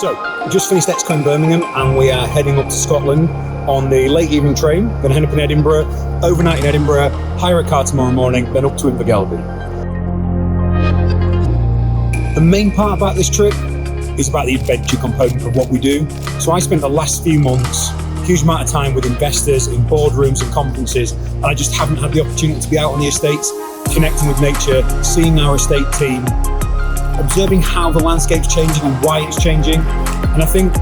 So, we just finished Exclaim Birmingham and we are heading up to Scotland on the late evening train, then end up in Edinburgh, overnight in Edinburgh, hire a car tomorrow morning, then up to Invergelby. The main part about this trip is about the adventure component of what we do. So I spent the last few months, a huge amount of time with investors in boardrooms and conferences, and I just haven't had the opportunity to be out on the estates, connecting with nature, seeing our estate team, observing how the landscape's changing and why it's changing. And I think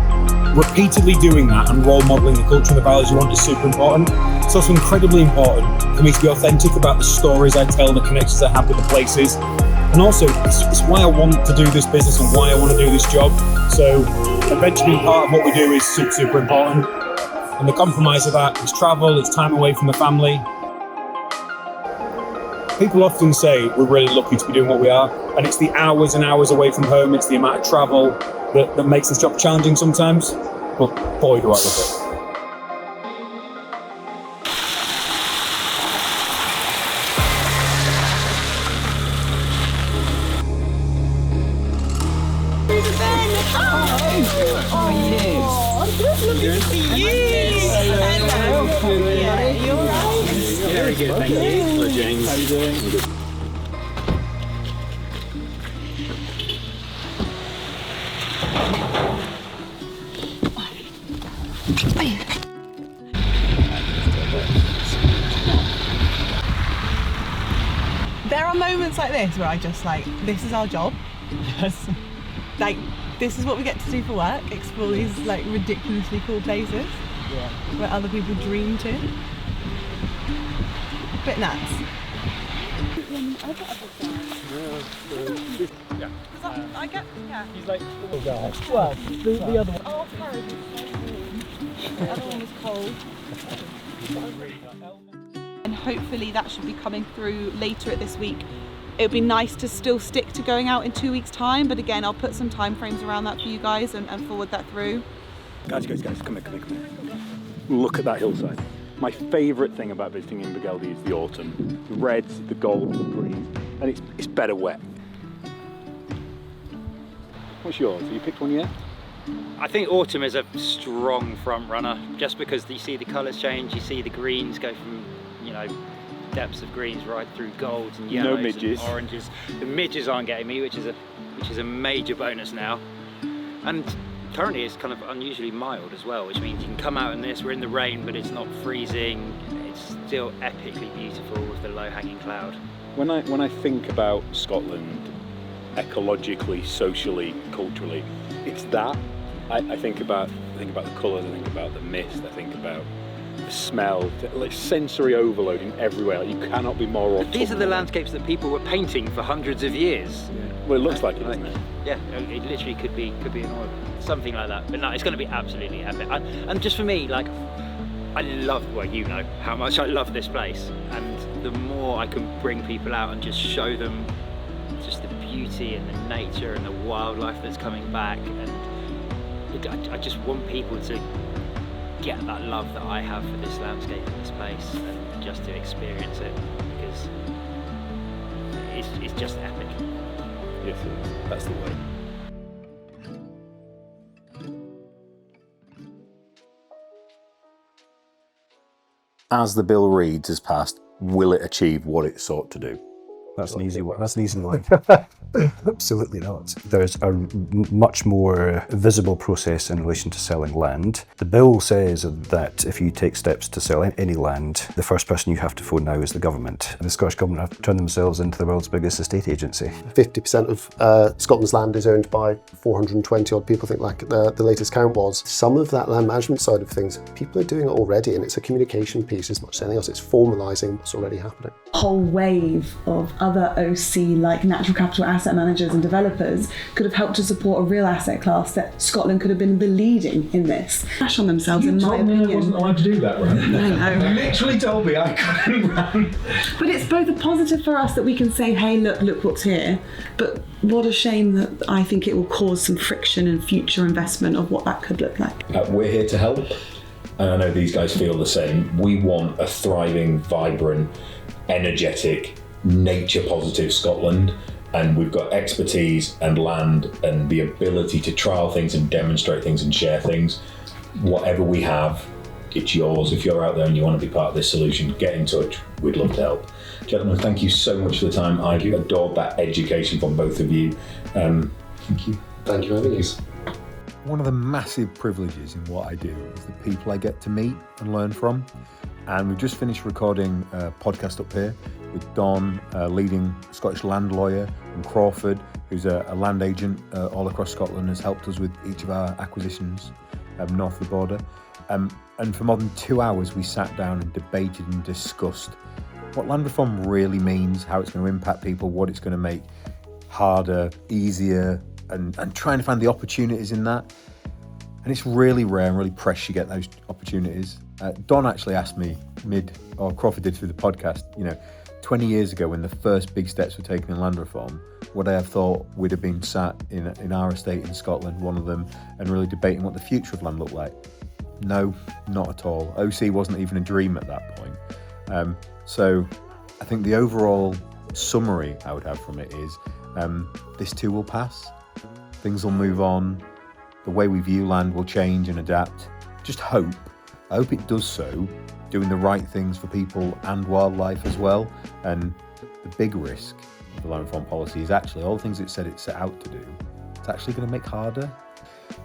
repeatedly doing that and role modelling the culture and the values you want is super important. It's also incredibly important for me to be authentic about the stories I tell, the connections I have with the places. And also, it's why I want to do this business and why I want to do this job. So adventure being part of what we do is super, super important. And the compromise of that is travel, it's time away from the family. People often say we're really lucky to be doing what we are, and it's the hours and hours away from home, it's the amount of travel that makes this job challenging sometimes, but boy do I love it. Very good, thank you. Hello, James. How are you doing? Good. There are moments like this where I just this is our job. Yes. This is what we get to do for work, explore these ridiculously cool places where other people dream to. Bit nuts. Yeah. He's like the guy. Well, the other one. Oh, sorry. The other one was cold. And hopefully that should be coming through later this week. It would be nice to still stick to going out in 2 weeks' time, but again, I'll put some time frames around that for you guys and forward that through. Guys, come here. Look at that hillside. My favourite thing about visiting Invergelby is the autumn. The reds, the golds, the greens, and it's better wet. What's yours? Have you picked one yet? I think autumn is a strong front runner, just because you see the colours change, you see the greens go from, depths of greens right through golds and yellows and oranges. The midges aren't getting me, which is a major bonus now. And currently it's kind of unusually mild as well, which means you can come out in this, we're in the rain, but it's not freezing. It's still epically beautiful with the low-hanging cloud. When I think about Scotland, ecologically, socially, culturally, it's that. I think about the colours, I think about the mist, I think about the smell, sensory overloading everywhere. You cannot be more. These are the landscapes that people were painting for hundreds of years. Yeah. Well, it looks like it, doesn't it? Yeah, it literally could be an oil, something like that. But no, it's going to be absolutely epic. And just for me, I love, you know how much I love this place. And the more I can bring people out and just show them just the beauty and the nature and the wildlife that's coming back, and I just want people to get that love that I have for this landscape and this place, and just to experience it, because it's just epic. Yes, it is. That's the way. As the bill reads as passed, will it achieve what it sought to do? That's an easy one. That's an easy one. Absolutely not. There's a much more visible process in relation to selling land. The bill says that if you take steps to sell any land, the first person you have to phone now is the government. And the Scottish Government have turned themselves into the world's biggest estate agency. 50% of Scotland's land is owned by 420 odd people, I think, like the latest count was. Some of that land management side of things, people are doing it already, and it's a communication piece as much as anything else. It's formalising what's already happening. Whole wave of other OC like natural capital asset managers and developers could have helped to support a real asset class that Scotland could have been the leading in this. Crash on themselves, in my opinion. I wasn't allowed to do that, right? I know. You literally told me I couldn't run. But it's both a positive for us that we can say, hey, look what's here, but what a shame that I think it will cause some friction in future investment of what that could look like. We're here to help. and I know these guys feel the same. We want a thriving, vibrant, energetic, nature-positive Scotland, and we've got expertise and land and the ability to trial things and demonstrate things and share things. Whatever we have, it's yours. If you're out there and you want to be part of this solution, get in touch. We'd love to help. Gentlemen, thank you so much for the time. I adored that education from both of you. Thank you. Thank you for having us. One of the massive privileges in what I do is the people I get to meet and learn from. And we've just finished recording a podcast up here with Don, a leading Scottish land lawyer, and Crawford, who's a land agent all across Scotland, has helped us with each of our acquisitions north of the border. And for more than 2 hours, we sat down and debated and discussed what land reform really means, how it's going to impact people, what it's going to make harder, easier, and trying to find the opportunities in that. And it's really rare and really precious you get those opportunities. Don actually asked me Crawford did through the podcast, 20 years ago when the first big steps were taken in land reform, would I have thought we'd have been sat in our estate in Scotland, one of them, and really debating what the future of land looked like? No, not at all. OC wasn't even a dream at that point. So I think the overall summary I would have from it is this too will pass. Things will move on. The way we view land will change and adapt. Just hope. I hope it does so, doing the right things for people and wildlife as well. And the big risk of the land reform policy is actually all the things it said it set out to do, it's actually going to make harder.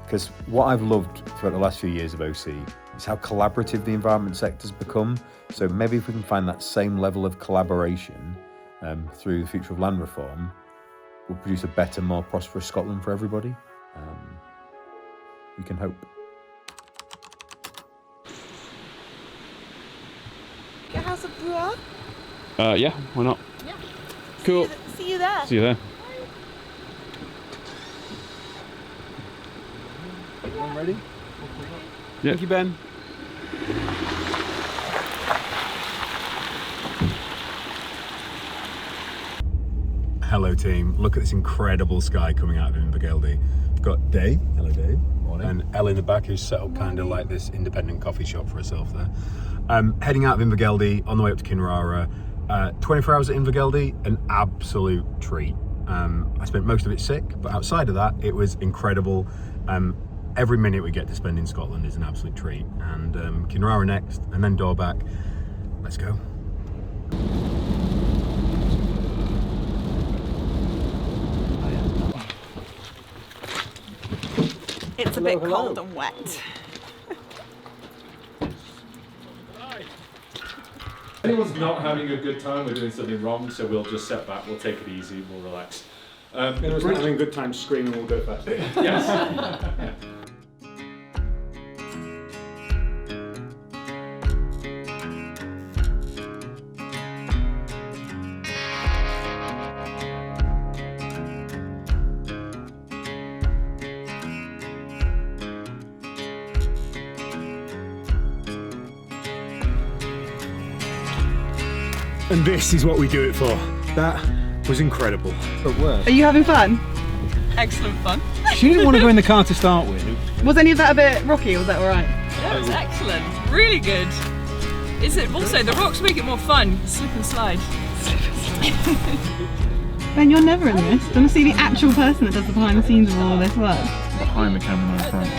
Because what I've loved throughout the last few years of OC is how collaborative the environment sector's become. So maybe if we can find that same level of collaboration through the future of land reform, we'll produce a better, more prosperous Scotland for everybody. We can hope. Your house of brewer? Yeah, why not? Yeah. Cool. See you there. See you there. Everyone ready? Yeah. Thank you, Ben. Hello team, look at this incredible sky coming out of Invergildy. We've got Dave, hello Dave, morning, and Elle in the back who's set up kind of like this independent coffee shop for herself there. Heading out of Invergildy on the way up to Kinrara. 24 hours at Invergildy, an absolute treat. I spent most of it sick, but outside of that, it was incredible. Every minute we get to spend in Scotland is an absolute treat. And Kinrara next, and then Dorback. Let's go. It's a bit cold and wet. If anyone's not having a good time, we're doing something wrong, so we'll just step back, we'll take it easy, we'll relax. Anyone's not having a good time, screaming, we'll go faster. Yes. And this is what we do it for. That was incredible. But worse. Are you having fun? Excellent fun. She didn't want to go in the car to start with. Was any of that a bit rocky, or was that alright? That was excellent. Really good. Is it also the rocks make it more fun? Slip and slide. Ben, you're never in this. Do you want to see the actual person that does the behind the scenes of all of this work? Behind the camera in front.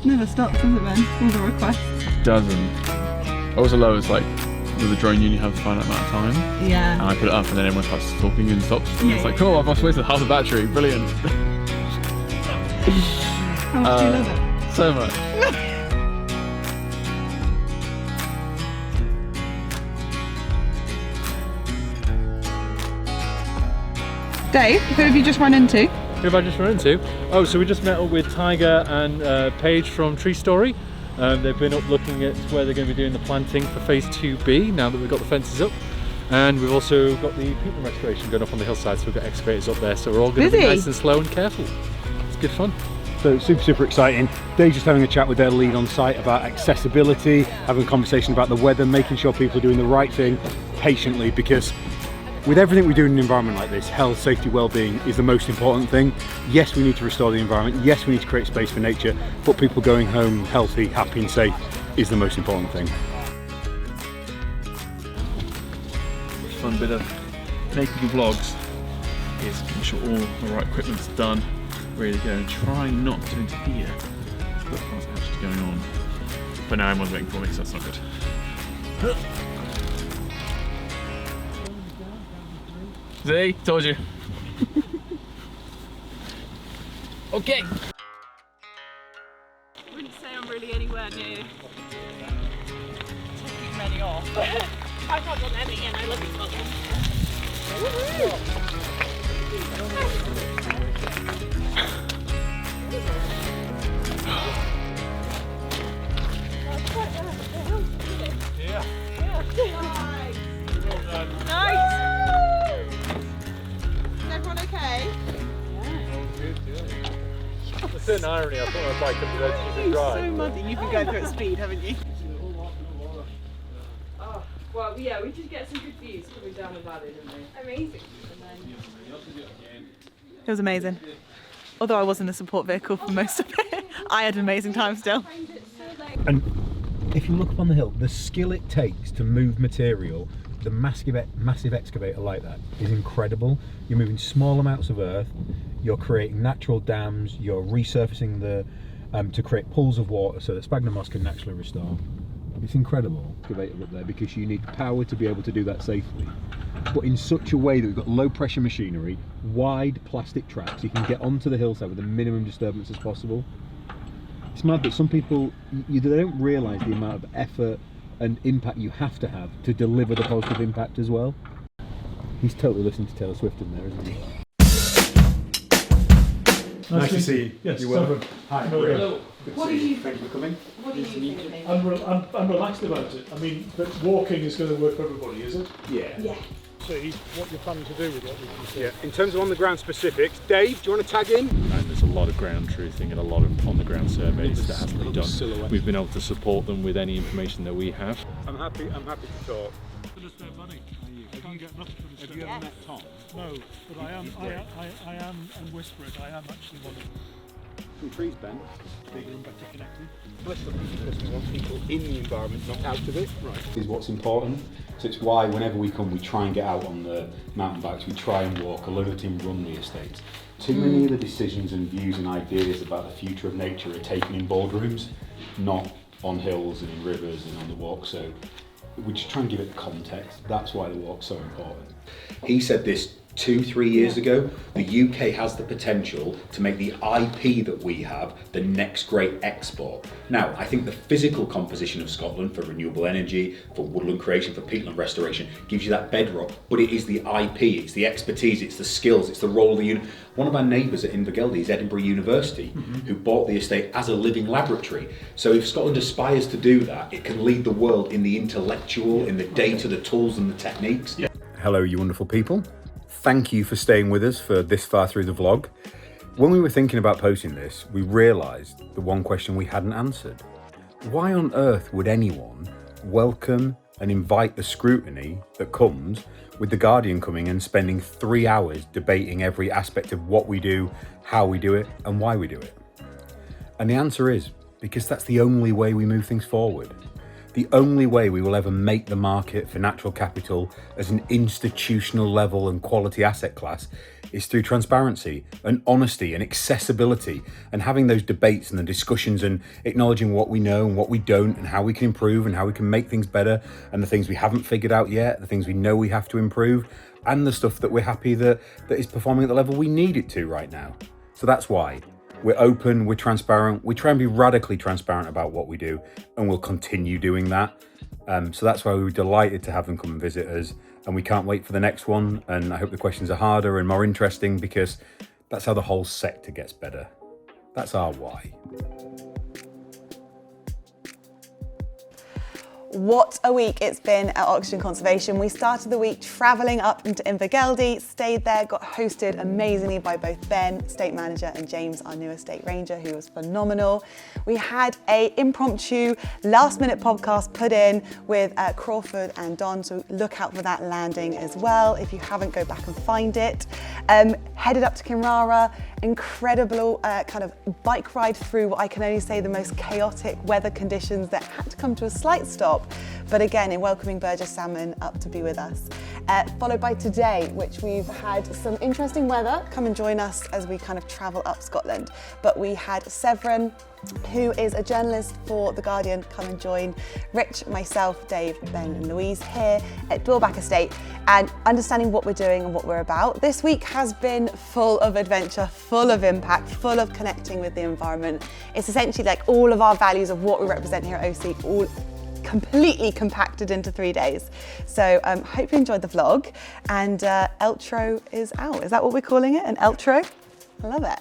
Never stops, does it, Ben? All the requests. Doesn't. I also love it's like with the drone you have to find that amount of time. Yeah. And I put it up and then everyone starts talking and stops. And it's like, cool, I've wasted half the battery. Brilliant. How much do you love it? So much. Dave, who have you just run into? Who have I just run into? Oh, so we just met up with Tiger and Paige from Tree Story. They've been up looking at where they're going to be doing the planting for phase 2B now that we've got the fences up. And we've also got the peatland restoration going up on the hillside, so we've got excavators up there, so we're all going to be nice and slow and careful. It's good fun. So super exciting. Dave's just having a chat with their lead on site about accessibility, having a conversation about the weather, making sure people are doing the right thing patiently, because With everything we do in an environment like this, health, safety, well-being is the most important thing. Yes, we need to restore the environment. Yes, we need to create space for nature, but people going home healthy, happy and safe is the most important thing. A fun bit of making vlogs is making sure all the right equipment's done, ready to go, and trying not to interfere with what's actually going on. But now everyone's waiting for me, so that's not good. See? Told you. Okay. I wouldn't say I'm really anywhere near taking many off, but I've not done any and I love it. Nice! Is everyone okay? The certain irony, I thought I'd bike up the road to keep it dry. So muddy. You've been going through at speed, haven't you? Oh, well, yeah, we did get some good views coming down the valley, didn't we? Amazing. It was amazing. Although I was in a support vehicle for most of it, I had an amazing time still. And if you look up on the hill, the skill it takes to move material, the massive excavator like that is incredible. You're moving small amounts of earth, you're creating natural dams, you're resurfacing the to create pools of water so that sphagnum moss can naturally restore. It's incredible. Excavator up there because you need power to be able to do that safely, but in such a way that we've got low pressure machinery, wide plastic tracks, you can get onto the hillside with the minimum disturbance as possible. It's mad that some people, they don't realise the amount of effort and impact you have to deliver the positive impact as well. He's totally listening to Taylor Swift in there, isn't he? Nice to see you. Yes, you well. Hi. Hello. What do you Thank you for coming. What do you think of it? I'm relaxed about it. I mean, but walking is going to work for everybody, is it? Yeah. Yeah. See what you're planning to do with it. Yeah. In terms of on the ground specifics, Dave, do you want to tag in? And there's a lot of ground truthing and a lot of on the ground surveys that hasn't been done. Silhouette. We've been able to support them with any information that we have. I'm happy to talk. Have you ever met Tom? No, but I am and whisper it, I am actually one of them. Some trees, Ben. Bigger and better connected. Because we want people in the environment, not out of it. Right. Is what's important. So it's why whenever we come, we try and get out on the mountain bikes, we try and walk. A lot of the team run the estates. Too many of the decisions and views and ideas about the future of nature are taken in boardrooms, not on hills and in rivers and on the walk. So we just try and give it context. That's why the walk's so important. He said this 2-3 years ago. The UK has the potential to make the IP that we have the next great export. Now, I think the physical composition of Scotland for renewable energy, for woodland creation, for peatland restoration gives you that bedrock, but it is the IP, it's the expertise, it's the skills, it's the role of the One of our neighbours at Invergeldy is Edinburgh University, who bought the estate as a living laboratory. So if Scotland aspires to do that, it can lead the world in the intellectual, in the data, the tools and the techniques. Hello, you wonderful people. Thank you for staying with us for this far through the vlog. When we were thinking about posting this, we realised the one question we hadn't answered. Why on earth would anyone welcome and invite the scrutiny that comes with The Guardian coming and spending 3 hours debating every aspect of what we do, how we do it, and why we do it? And the answer is because that's the only way we move things forward. The only way we will ever make the market for natural capital as an institutional level and quality asset class is through transparency and honesty and accessibility and having those debates and the discussions and acknowledging what we know and what we don't and how we can improve and how we can make things better and the things we haven't figured out yet, the things we know we have to improve and the stuff that we're happy that is performing at the level we need it to right now. So that's why. We're open, we're transparent, we try and be radically transparent about what we do and we'll continue doing that. So that's why we were delighted to have them come and visit us and we can't wait for the next one and I hope the questions are harder and more interesting because that's how the whole sector gets better. That's our why. What a week it's been at Oxygen Conservation. We started the week travelling up into Invergeldy, stayed there, got hosted amazingly by both Ben, State Manager, and James, our new Estate Ranger, who was phenomenal. We had a impromptu last-minute podcast put in with Crawford and Don, so look out for that landing as well. If you haven't, go back and find it. Headed up to Kinrara, incredible kind of bike ride through what I can only say the most chaotic weather conditions that had to come to a slight stop, but again in welcoming Burges Salmon up to be with us. Followed by today, which we've had some interesting weather. Come and join us as we kind of travel up Scotland. But we had Severin, who is a journalist for The Guardian, come and join Rich, myself, Dave, Ben and Louise here at Dwellback Estate and understanding what we're doing and what we're about. This week has been full of adventure, full of impact, full of connecting with the environment. It's essentially like all of our values of what we represent here at OC, all completely compacted into 3 days. So hope you enjoyed the vlog, and outro is out. Is that what we're calling it? An outro? I love it.